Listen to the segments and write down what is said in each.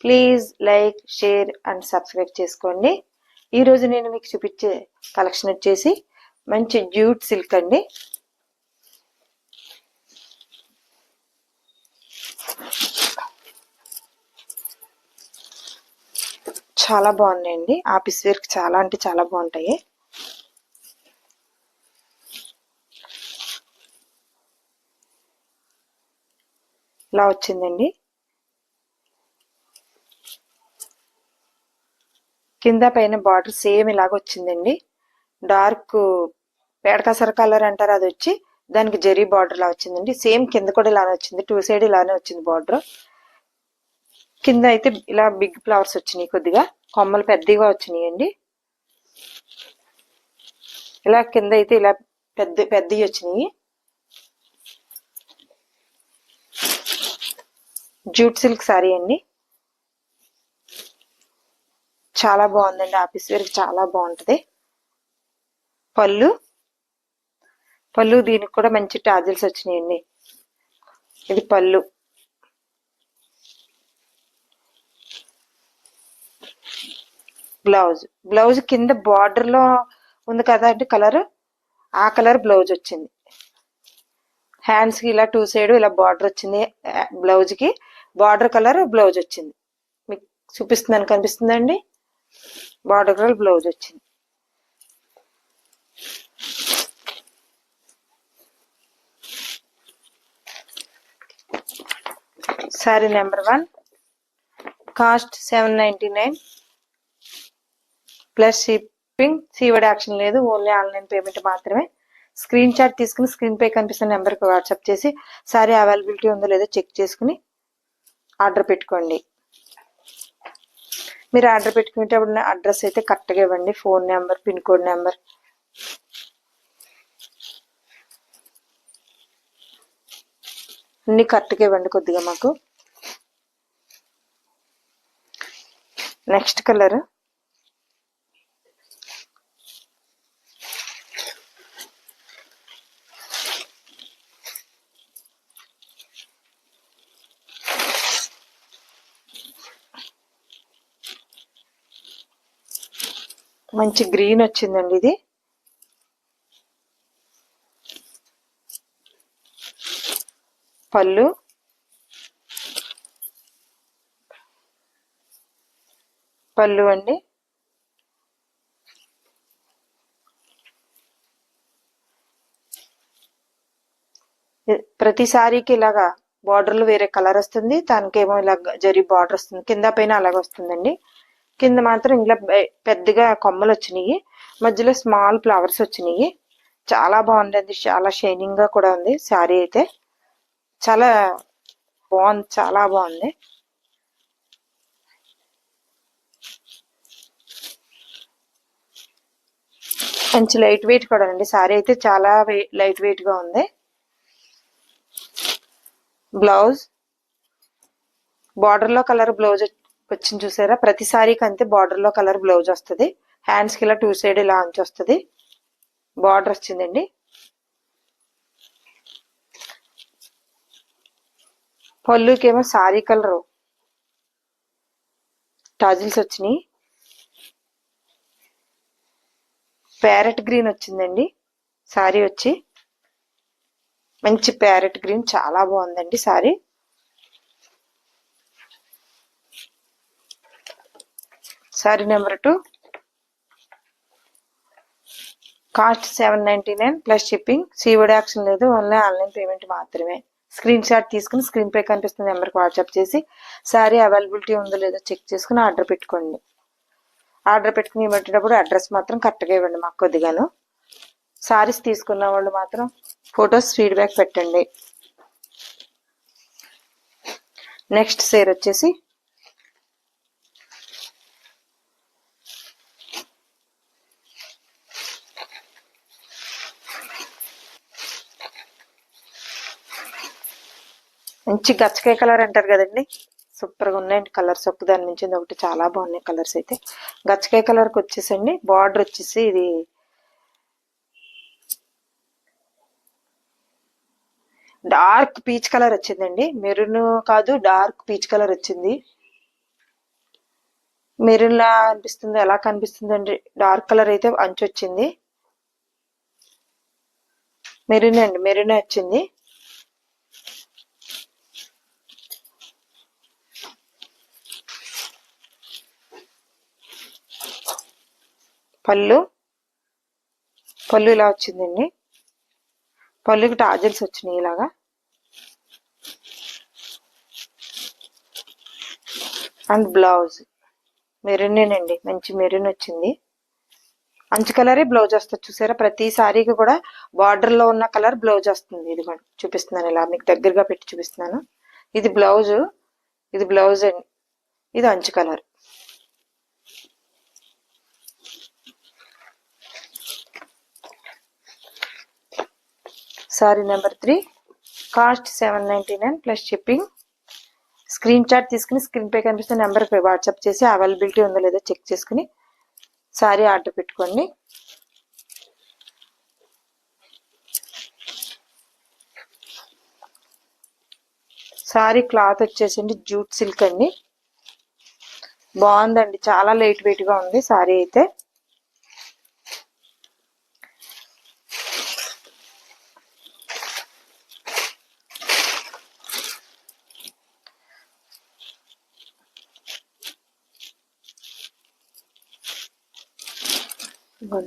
Please like, share and subscribe చేసుకోండి. ఈరోజు నేను మీకు చూపించే కలెక్షన్ వచ్చేసి మంచి జ్యూట్ సిల్క్ అండి. చాలా బాగున్నాయండి. ఆఫీస్ వేర్కి చాలా అంటే చాలా బాగుంటాయి. ఇలా వచ్చిందండి. కింద పైన బార్డర్ సేమ్ ఇలాగ వచ్చిందండి. డార్క్ పేడకాసర కలర్ అంటారు, అది వచ్చి దానికి జరీ బార్డర్ లా వచ్చిందండి. సేమ్ కింద కూడా ఇలానే వచ్చింది, 2 సైడ్ ఇలానే వచ్చింది బార్డర్. కింద అయితే ఇలా బిగ్ ఫ్లవర్స్ వచ్చినాయి, కొద్దిగా కొమ్మలు పెద్దగా వచ్చినాయండి. ఇలా కింద అయితే ఇలా పెద్దవి వచ్చినాయి. జూట్ సిల్క్ సారీ అండి. చాలా బాగుందండి. ఆఫీస్ వేర్కి చాలా బాగుంటది. పళ్ళు దీనికి కూడా మంచి టాజిల్స్ వచ్చినాయండి. ఇది పళ్ళు. బ్లౌజ్ కింద బార్డర్ లో ఉంది కదా అండి కలర్, ఆ కలర్ బ్లౌజ్ వచ్చింది. హ్యాండ్స్ కి ఇలా 2 సైడ్ ఇలా బార్డర్ వచ్చింది. బ్లౌజ్ కి బార్డర్ కలర్ బ్లౌజ్ వచ్చింది. మీకు చూపిస్తుందని కనిపిస్తుందండి. బార్డర్ కలర్ బ్లౌజ్ వచ్చింది. Sari number 1, cost 799 plus shipping. సీవడ్ యాక్షన్ లేదు, ఓన్లీ ఆన్లైన్ పేమెంట్ మాత్రమే. స్క్రీన్ షాట్ తీసుకుని స్క్రీన్ పై కనిపిస్తున్న నెంబర్కి వాట్సాప్ చేసి సారీ అవైలబిలిటీ ఉందో లేదో చెక్ చేసుకుని ఆర్డర్ పెట్టుకోండి. మీరు ఆర్డర్ పెట్టుకునేటప్పుడు అడ్రస్ అయితే కరెక్ట్గా ఇవ్వండి. Phone number, pin code number అన్ని కరెక్ట్గా ఇవ్వండి కొద్దిగా మాకు. నెక్స్ట్ కలర్ మంచి గ్రీన్ వచ్చిందండి. ఇది పళ్ళు. అండి. ప్రతి సారీకి ఇలాగా బార్డర్లు వేరే కలర్ వస్తుంది, దానికేమో ఇలా జరీ బార్డర్ వస్తుంది. కింద పైన అలాగ వస్తుందండి. కింద మాత్రం ఇలా పెద్దగా కొమ్మలు వచ్చినాయి, మధ్యలో స్మాల్ ఫ్లవర్స్ వచ్చినాయి. చాలా బాగుందండి. చాలా షైనింగ్ గా కూడా ఉంది. శారీ అయితే చాలా బాగుంది, చాలా బాగుంది. మంచి లైట్ వెయిట్ కూడా అండి. శారీ అయితే చాలా లైట్ వెయిట్ గా ఉంది. బ్లౌజ్ బార్డర్ లో కలర్ బ్లౌజ్ వచ్చింది చూసారా. ప్రతి సారీకి అంతే బార్డర్ లో కలర్ బ్లౌజ్ వస్తుంది. హ్యాండ్స్ కి ఇలా 2 సైడ్ ఇలా అంచు వస్తుంది, బార్డర్ వచ్చిందండి. పళ్ళుకేమో సారీ కలర్ టాజిల్స్ వచ్చినాయి. ప్యారెట్ గ్రీన్ వచ్చిందండి. సారీ వచ్చి మంచి ప్యారెట్ గ్రీన్, చాలా బాగుందండి sari. Sari number 2, cost 799 plus shipping. సీవడ్ యాక్షన్ లేదు, ఓన్లీ ఆన్లైన్ పేమెంట్ మాత్రమే. స్క్రీన్ షాట్ తీసుకుని స్క్రీన్ పై కనిపిస్తున్న నెంబర్కి వాట్సాప్ చేసి సారీ అవైలబిలిటీ ఉందో లేదో చెక్ చేసుకుని ఆర్డర్ పెట్టుకోండి. ఆర్డర్ పెట్టుకుని ఇవ్వటప్పుడు అడ్రస్ మాత్రం కరెక్ట్గా ఇవ్వండి మాకు కొద్దిగాను. సారీస్ తీసుకున్న వాళ్ళు మాత్రం ఫొటోస్ ఫీడ్బ్యాక్ పెట్టండి. నెక్స్ట్ సేర్ వచ్చేసి మంచి గచ్చకాయ కలర్ అంటారు కదండి, సూపర్ గా ఉన్నాయండి కలర్స్. దాని నుంచి ఒకటి చాలా బాగున్నాయి కలర్స్ అయితే. గచ్చకాయ కలర్ కి వచ్చేసండి బార్డర్ వచ్చేసి ఇది డార్క్ పీచ్ కలర్ వచ్చిందండి. మెరూన్ కాదు, డార్క్ పీచ్ కలర్ వచ్చింది. మెరూన్ లా అనిపిస్తుంది, ఎలా కనిపిస్తుంది అండి? డార్క్ కలర్ అయితే అంచు వచ్చింది. మెరూన్ అండి, మెరూన్ వచ్చింది. పళ్ళు ఇలా వచ్చిందండి. పళ్ళుకి టాజిల్స్ వచ్చినాయి ఇలాగా. అండ్ బ్లౌజ్ మెరూనేనండి, మంచి మెరూన్ వచ్చింది. అంచు కలరే బ్లౌజ్ వస్తుంది చూసారా, ప్రతి సారీకి కూడా బార్డర్ లో ఉన్న కలర్ బ్లౌజ్ వస్తుంది. ఇది చూపిస్తున్నాను, ఇలా మీకు దగ్గరగా పెట్టి చూపిస్తున్నాను. ఇది బ్లౌజ్ అండి, ఇది అంచు colour. Sorry number 3, cost 799 plus shipping. Screen shot తీసుకుని స్క్రీన్ పై కనిపిస్తున్న నెంబర్కి వాట్సాప్ చేసి అవైలబిలిటీ ఉందో లేదో చెక్ చేసుకుని సారీ ఆర్డర్ పెట్టుకోండి. సారీ క్లాత్ వచ్చేసండి జూట్ సిల్క్ అండి, బాగుందండి, చాలా లైట్ వెయిట్ గా ఉంది సారీ అయితే.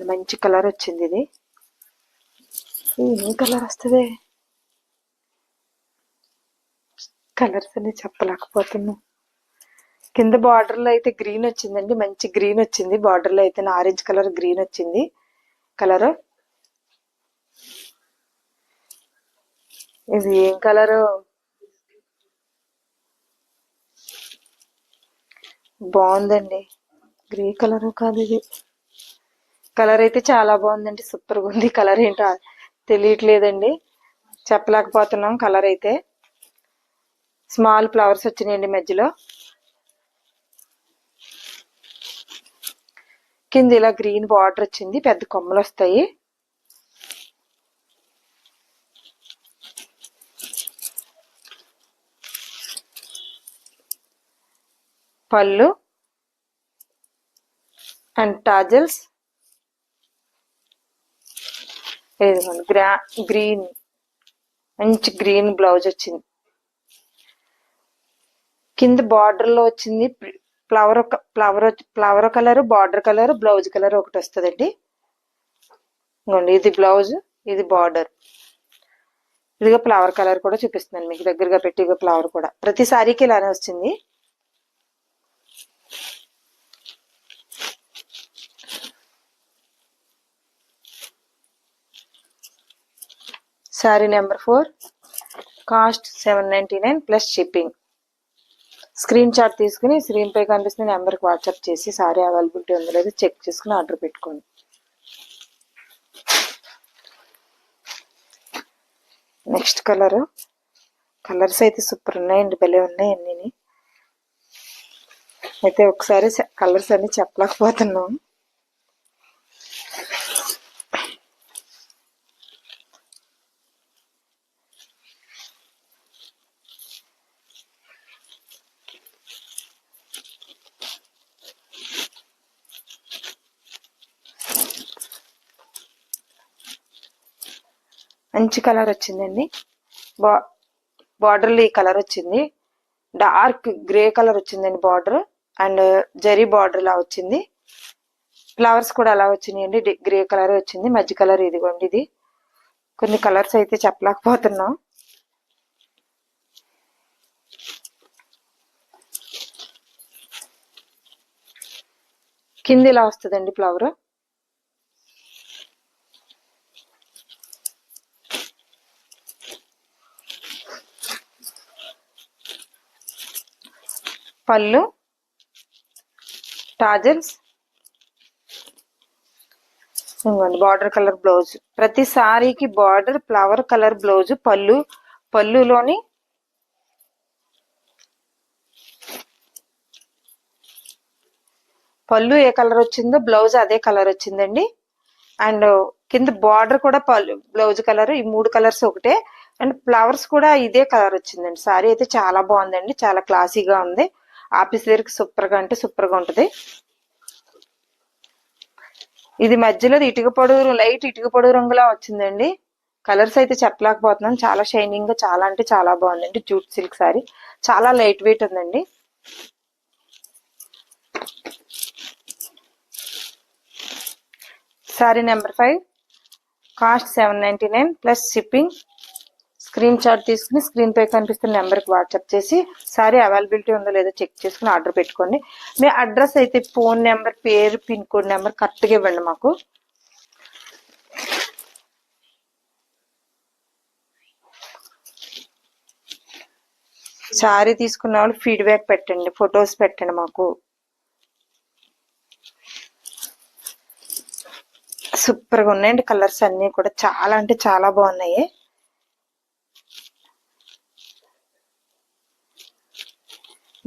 మంచి కలర్ వచ్చింది. ఇది ఏం కలర్ వస్తుంది, కలర్స్ అని చెప్పలేకపోతున్నాం. కింద బార్డర్ లో అయితే గ్రీన్ వచ్చిందండి, మంచి గ్రీన్ వచ్చింది. బార్డర్ లో అయితే ఆరెంజ్ కలర్ గ్రీన్ వచ్చింది కలర్. ఇది ఏం కలర్, బాగుందండి. గ్రే కలర్ కాదు, ఇది కలర్ అయితే చాలా బాగుందండి, సూపర్గా ఉంది. కలర్ ఏంటో తెలియట్లేదండి, చెప్పలేకపోతున్నాం. కలర్ అయితే స్మాల్ ఫ్లవర్స్ వచ్చినాయండి మధ్యలో. కింద ఇలా గ్రీన్ బార్డర్ వచ్చింది, పెద్ద కొమ్మలు వస్తాయి. పళ్ళు అండ్ టాజల్స్. గ్రీన్, మంచి గ్రీన్ బ్లౌజ్ వచ్చింది. కింద బార్డర్ లో వచ్చింది flower colour, border colour, blouse colour ఒకటి వస్తుందండి. ఇది బ్లౌజ్, ఇది బార్డర్. ఇదిగో ఫ్లవర్ కలర్ కూడా చూపిస్తున్నాను మీకు దగ్గరగా పెట్టి. ఇగో ఫ్లవర్ కూడా ప్రతి సారీకి ఇలానే వచ్చింది. Sari number 4, cost 799 plus shipping. Screen shot తీసుకుని స్క్రీన్ పై కనిపిస్తున్న నెంబర్కి వాట్సాప్ చేసి సారీ అవైలబిలిటీ ఉందో లేదో చెక్ చేసుకుని ఆర్డర్ పెట్టుకోండి. నెక్స్ట్ కలర్స్ అయితే సూపర్ ఉన్నాయండి, భలే ఉన్నాయి అన్నీ. అయితే ఒకసారి కలర్స్ అన్ని చెప్పలేకపోతున్నాం. మంచి కలర్ వచ్చిందండి, బార్డర్లో ఈ కలర్ వచ్చింది. డార్క్ గ్రే కలర్ వచ్చిందండి బార్డర్, అండ్ జరీ బార్డర్ లా వచ్చింది. ఫ్లవర్స్ కూడా అలా వచ్చినాయండి, గ్రే కలర్ వచ్చింది. మధ్య కలర్ ఇదిగోండి, ఇది. కొన్ని కలర్స్ అయితే చెప్పలేకపోతున్నాం. కింద ఇలా వస్తుందండి ఫ్లవర్. పళ్ళు, టాజల్స్, బార్డర్ కలర్ బ్లౌజ్. ప్రతి సారీకి బార్డర్ ఫ్లవర్ కలర్ బ్లౌజ్. పళ్ళులోని పళ్ళు ఏ కలర్ వచ్చిందో బ్లౌజ్ అదే కలర్ వచ్చిందండి. అండ్ కింద బార్డర్ కూడా బ్లౌజ్ కలర్, ఈ 3 కలర్స్ ఒకటే. అండ్ ఫ్లవర్స్ కూడా ఇదే కలర్ వచ్చిందండి. సారీ అయితే చాలా బాగుందండి, చాలా క్లాసీగా ఉంది. ఆఫీస్ వేర్కి సూపర్గా అంటే సూపర్గా ఉంటుంది. ఇది మధ్యలో ఇటుక పొడవు, లైట్ ఇటుక పొడవు రంగులా వచ్చిందండి. కలర్స్ అయితే చెప్పలేకపోతున్నాను. చాలా షైనింగ్ గా చాలా అంటే చాలా బాగుందండి. జూట్ సిల్క్ సారీ చాలా లైట్ వెయిట్ ఉందండి. Sorry number 5 cost 799 plus shipping. Screen shot తీసుకుని స్క్రీన్ పై కనిపిస్తున్న నెంబర్కి వాట్సాప్ చేసి సారీ అవైలబిలిటీ ఉందో లేదో చెక్ చేసుకుని ఆర్డర్ పెట్టుకోండి. మీ అడ్రస్ అయితే ఫోన్ నెంబర్, పేరు, పిన్ కోడ్ నెంబర్ కరెక్ట్గా ఇవ్వండి మాకు. సారీ తీసుకున్న వాళ్ళు ఫీడ్బ్యాక్ పెట్టండి, ఫొటోస్ పెట్టండి మాకు. సూపర్గా ఉన్నాయండి కలర్స్ అన్నీ కూడా చాలా అంటే చాలా బాగున్నాయి.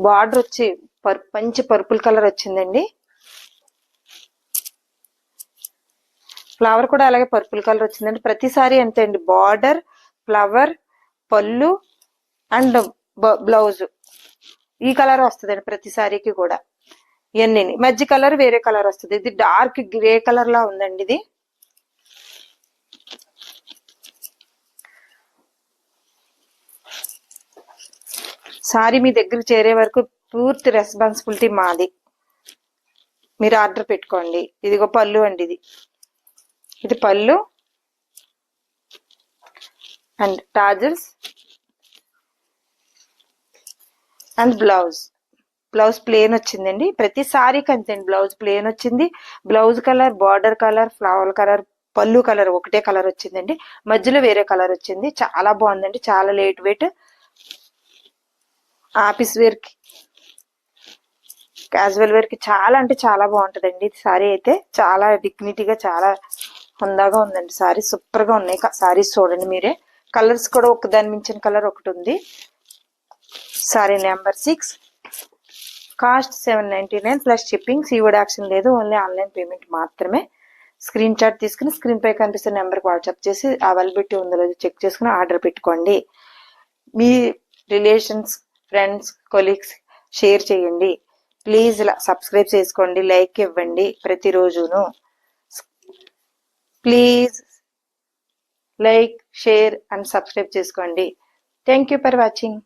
బార్డర్ వచ్చి మంచి పర్పుల్ కలర్ వచ్చిందండి. ఫ్లవర్ కూడా అలాగే పర్పుల్ కలర్ వచ్చిందండి. ప్రతిసారి అంతే అండి, బార్డర్, ఫ్లవర్, పళ్ళు అండ్ బ్లౌజ్ ఈ కలర్ వస్తుందండి ప్రతిసారికి కూడా. ఇవన్నీ మధ్య కలర్ వేరే కలర్ వస్తుంది. ఇది డార్క్ గ్రే కలర్ లా ఉందండి. ఇది సారీ మీ దగ్గర చేరే వరకు పూర్తి రెస్పాన్సిబిలిటీ మాది. మీరు ఆర్డర్ పెట్టుకోండి. ఇదిగో పళ్ళు అండి, ఇది పళ్ళు and tassels and blouse plain వచ్చిందండి. ప్రతి సారీకి అంతేండి, బ్లౌజ్ ప్లేన్ వచ్చింది. Blouse colour, border colour, flower colour, పళ్ళు కలర్ ఒకటే కలర్ వచ్చిందండి. మధ్యలో వేరే కలర్ వచ్చింది. చాలా బాగుందండి, చాలా లైట్ వెయిట్. ఆఫీస్ వేర్ కి, క్యాజువల్ వేర్ కి చాలా అంటే చాలా బాగుంటదండి. సారీ అయితే చాలా డిగ్నిటీగా చాలా హుందాగా ఉందండి. సారీ సూపర్ గా ఉన్నాయి సారీస్. చూడండి మీరే, కలర్స్ కూడా ఒక దాని మించిన కలర్ ఒకటి ఉంది. Sorry number 6 cost 799 plus shipping. Seawood action లేదు, ఓన్లీ ఆన్లైన్ పేమెంట్ మాత్రమే. స్క్రీన్ షాట్ తీసుకుని స్క్రీన్ పై కనిపిస్తున్న నెంబర్కి వాట్సాప్ చేసి అవైలబిలిటీ ఉందో లేదో చెక్ చేసుకుని ఆర్డర్ పెట్టుకోండి. మీ రిలేషన్స్, ఫ్రెండ్స్, కొలీగ్స్ షేర్ చేయండి. ప్లీజ్ సబ్స్క్రైబ్ చేసుకోండి, లైక్ ఇవ్వండి ప్రతిరోజును. Please like, share and subscribe చేసుకోండి. Thank you for watching.